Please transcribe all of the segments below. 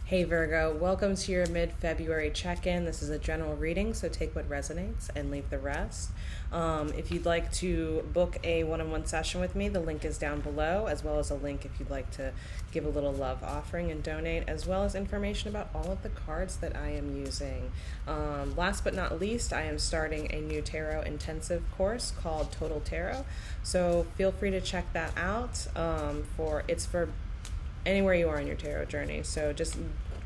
Hey Virgo, welcome to your mid-February check-in. This is a general reading, so take what resonates and leave the rest. If you'd like to book a one-on-one session with me, the link is down below, as well as a link if you'd like to give a little love offering and donate, as well as information about all of the cards that I am using. Last but not least, I am starting a new tarot intensive course called Total Tarot, so feel free to check that out. It's for anywhere you are in your tarot journey. So just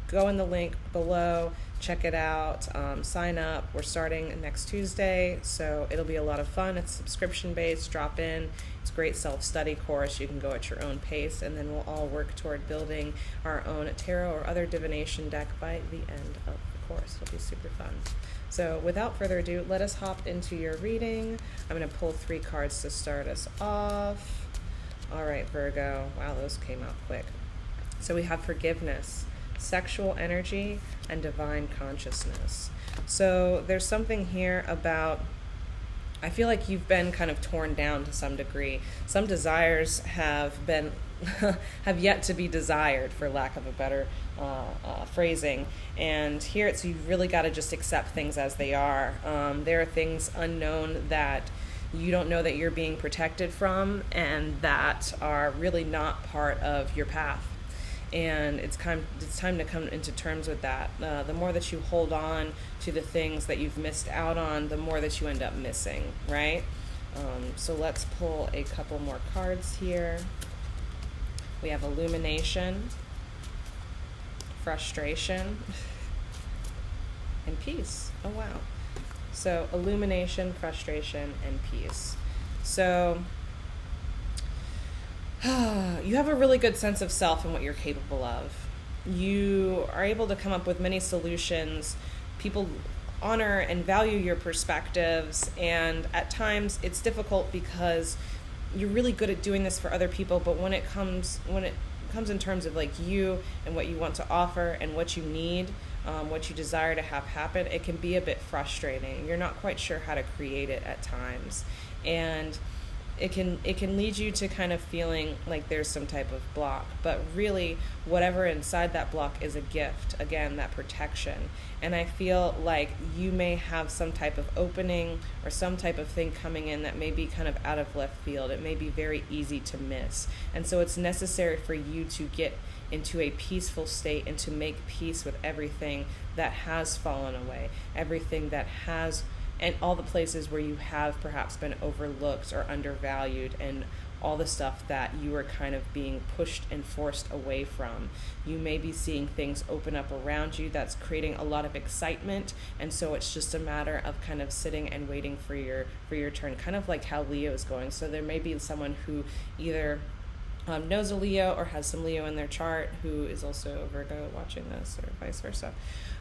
go in the link below, check it out, sign up. We're starting next Tuesday, so it'll be a lot of fun. It's subscription based, drop in. It's a great self-study course. You can go at your own pace, and then we'll all work toward building our own tarot or other divination deck by the end of the course. It'll be super fun. So without further ado, let us hop into your reading. I'm going to pull 3 cards to start us off. All right, Virgo. Wow, those came out quick. So we have forgiveness, sexual energy, and divine consciousness. So there's something here about, I feel like you've been kind of torn down to some degree. Some desires have been, have yet to be desired, for lack of a better phrasing. And here it's, you've really got to just accept things as they are. There are things unknown that you don't know that you're being protected from, and that are really not part of your path. And it's time to come into terms with that. The more that you hold on to the things that you've missed out on, the more that you end up missing, right? So let's pull a couple more cards here. We have illumination, frustration, and peace. Oh, wow. So illumination, frustration, and peace. So you have a really good sense of self and what you're capable of. You are able to come up with many solutions. People honor and value your perspectives, and at times it's difficult because you're really good at doing this for other people, but when it comes in terms of like you and what you want to offer and what you need, what you desire to have happen, it can be a bit frustrating. You're not quite sure how to create it at times, and it can lead you to kind of feeling like there's some type of block, but really whatever inside that block is a gift, again, that protection. And I feel like you may have some type of opening or some type of thing coming in that may be kind of out of left field. It may be very easy to miss, and so it's necessary for you to get into a peaceful state and to make peace with everything that has fallen away, everything that has, and all the places where you have perhaps been overlooked or undervalued, and all the stuff that you are kind of being pushed and forced away from. You may be seeing things open up around you that's creating a lot of excitement, and so it's just a matter of kind of sitting and waiting for your turn, kind of like how Leo is going. So there may be someone who either knows a Leo or has some Leo in their chart who is also a Virgo watching this, or vice versa.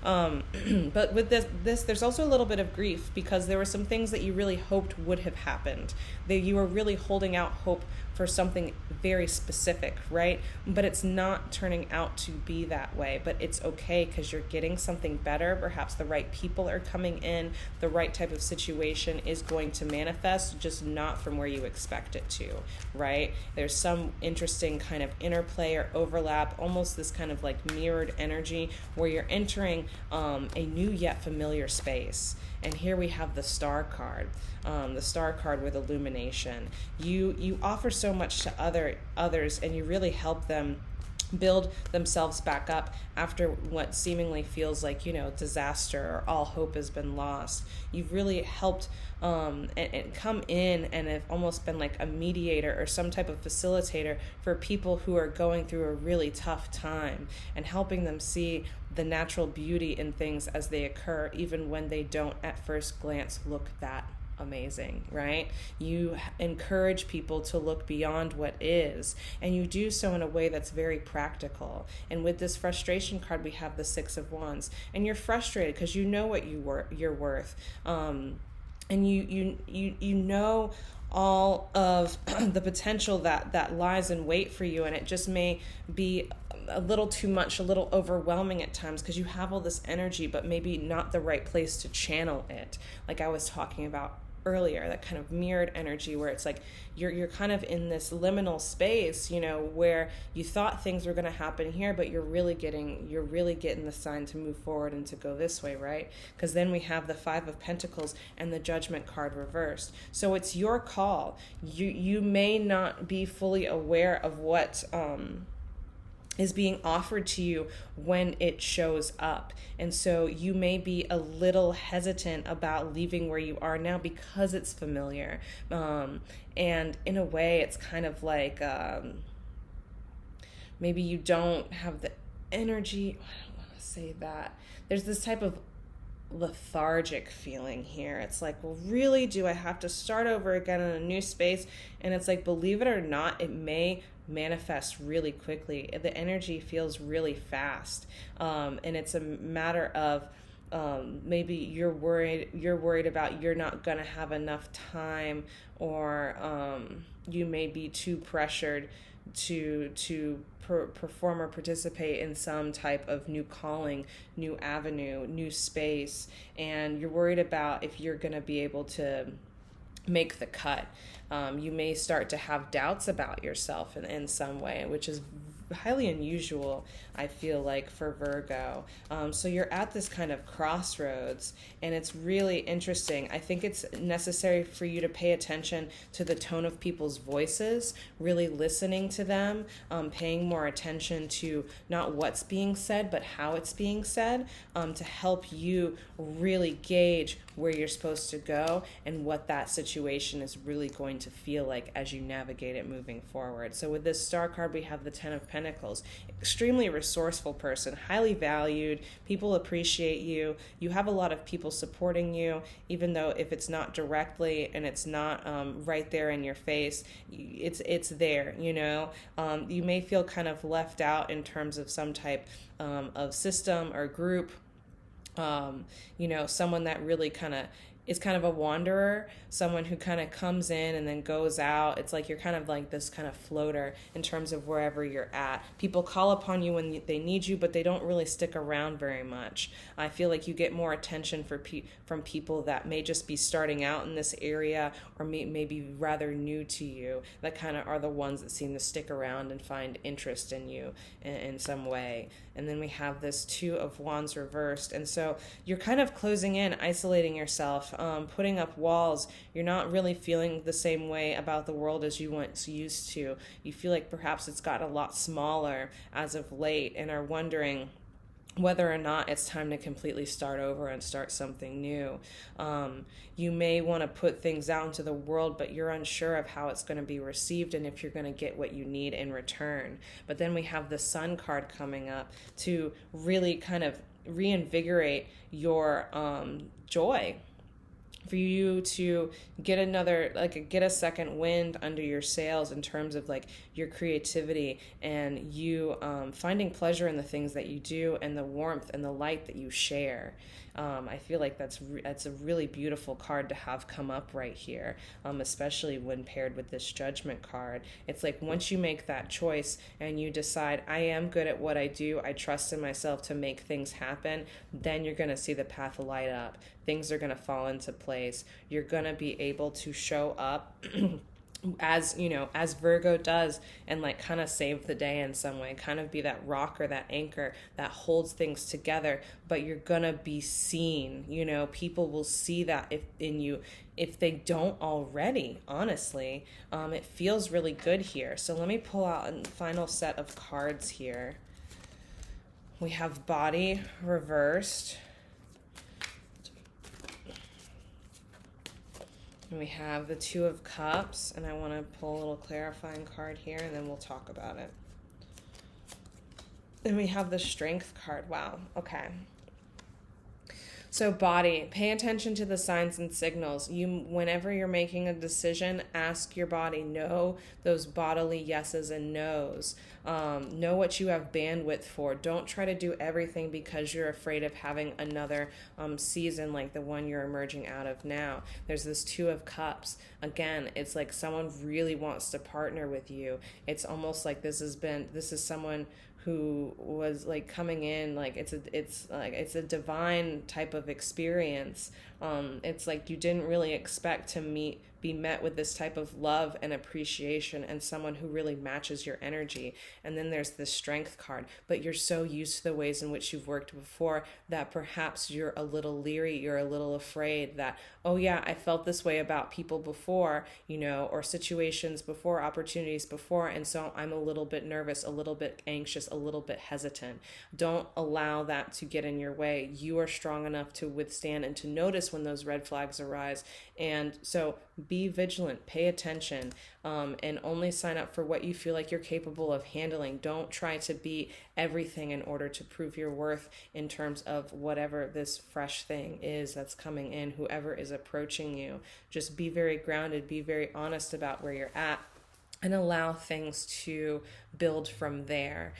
But with this, there's also a little bit of grief because there were some things that you really hoped would have happened. That you were really holding out hope for something very specific, right? But it's not turning out to be that way. But it's okay because you're getting something better. Perhaps the right people are coming in. The right type of situation is going to manifest, just not from where you expect it to, right? There's some interesting kind of interplay or overlap, almost this kind of like mirrored energy where you're entering a new yet familiar space. And here we have the Star card, with illumination. You offer so much to others, and you really help them build themselves back up after what seemingly feels like, disaster or all hope has been lost. You've really helped and come in and have almost been like a mediator or some type of facilitator for people who are going through a really tough time, and helping them see the natural beauty in things as they occur, even when they don't at first glance look that amazing, right? You encourage people to look beyond what is, and you do so in a way that's very practical. And with this frustration card, we have the 6 of Wands, and you're frustrated because you know what you're worth, and you know all of the potential that lies in wait for you, and it just may be a little too much, a little overwhelming at times because you have all this energy, but maybe not the right place to channel it, like I was talking about earlier, that kind of mirrored energy where it's like you're kind of in this liminal space, you know, where you thought things were going to happen here, but you're really getting the sign to move forward and to go this way, right? Because then we have the Five of Pentacles and the Judgment card reversed. So it's your call. You may not be fully aware of what is being offered to you when it shows up. And so you may be a little hesitant about leaving where you are now because it's familiar. And in a way, it's kind of like maybe you don't have the energy. I don't want to say that. There's this type of lethargic feeling here. It's like, well, really, do I have to start over again in a new space? And it's like, believe it or not, it may manifest really quickly. The energy feels really fast, and it's a matter of maybe you're worried about you're not going to have enough time, or you may be too pressured to perform or participate in some type of new calling, new avenue, new space, and you're worried about if you're going to be able to make the cut. You may start to have doubts about yourself in some way, which is highly unusual, I feel like, for Virgo. So you're at this kind of crossroads, and it's really interesting. I think it's necessary for you to pay attention to the tone of people's voices, really listening to them, paying more attention to not what's being said, but how it's being said, to help you really gauge where you're supposed to go and what that situation is really going to feel like as you navigate it moving forward. So with this Star card, we have the Ten of Pentacles. Extremely resourceful person, highly valued. People appreciate you. You have a lot of people supporting you, even though if it's not directly and it's not right there in your face, it's there, you know. You may feel kind of left out in terms of some type of system or group. You know, someone that really is kind of a wanderer, someone who kind of comes in and then goes out. It's like you're kind of like this kind of floater in terms of wherever you're at. People call upon you when they need you, but they don't really stick around very much. I feel like you get more attention from people that may just be starting out in this area, or may be rather new to you, that kind of are the ones that seem to stick around and find interest in you in some way. And then we have this Two of Wands reversed. And so you're kind of closing in, isolating yourself, putting up walls. You're not really feeling the same way about the world as you once used to. You feel like perhaps it's got a lot smaller as of late, and are wondering whether or not it's time to completely start over and start something new. You may want to put things out into the world, but you're unsure of how it's going to be received and if you're going to get what you need in return. But then we have the Sun card coming up to really kind of reinvigorate your joy, for you to get get a second wind under your sails in terms of like your creativity, and you finding pleasure in the things that you do, and the warmth and the light that you share. I feel like that's a really beautiful card to have come up right here, especially when paired with this Judgment card. It's like once you make that choice and you decide, I am good at what I do, I trust in myself to make things happen, then you're going to see the path light up. Things are going to fall into place. You're going to be able to show up as, you know, as Virgo does, and like kind of save the day in some way, kind of be that rock or that anchor that holds things together. But you're gonna be seen, you know, people will see that in you if they don't already. Honestly, it feels really good here. So let me pull out a final set of cards here. We have Body reversed. And we have the Two of Cups, and I want to pull a little clarifying card here, and then we'll talk about it. Then we have the Strength card. Wow, okay. So body, pay attention to the signs and signals. Whenever you're making a decision, ask your body, know those bodily yeses and nos. Know what you have bandwidth for. Don't try to do everything because you're afraid of having another season like the one you're emerging out of now. There's this Two of Cups. Again, it's like someone really wants to partner with you. It's almost like this is someone who was like coming in, like it's a divine type of experience, It's like you didn't really expect to be met with this type of love and appreciation and someone who really matches your energy. And then there's the strength card, but you're so used to the ways in which you've worked before that perhaps you're a little leery, you're a little afraid that, oh yeah, I felt this way about people before, or situations before, opportunities before, and so I'm a little bit nervous, a little bit anxious, a little bit hesitant. Don't allow that to get in your way. You are strong enough to withstand and to notice when those red flags arise. And so be vigilant, pay attention, and only sign up for what you feel like you're capable of handling. Don't try to be everything in order to prove your worth in terms of whatever this fresh thing is that's coming in, whoever is approaching you. Just be very grounded, be very honest about where you're at, and allow things to build from there.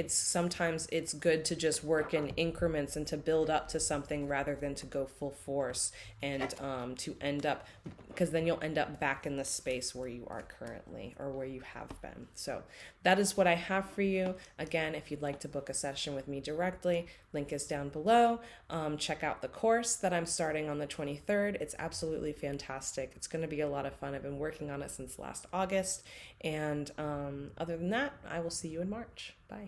Sometimes it's good to just work in increments and to build up to something rather than to go full force and to end up, because then you'll end up back in the space where you are currently or where you have been. So that is what I have for you. Again, if you'd like to book a session with me directly, link is down below. Check out the course that I'm starting on the 23rd. It's absolutely fantastic. It's going to be a lot of fun. I've been working on it since last August. And other than that, I will see you in March. Bye.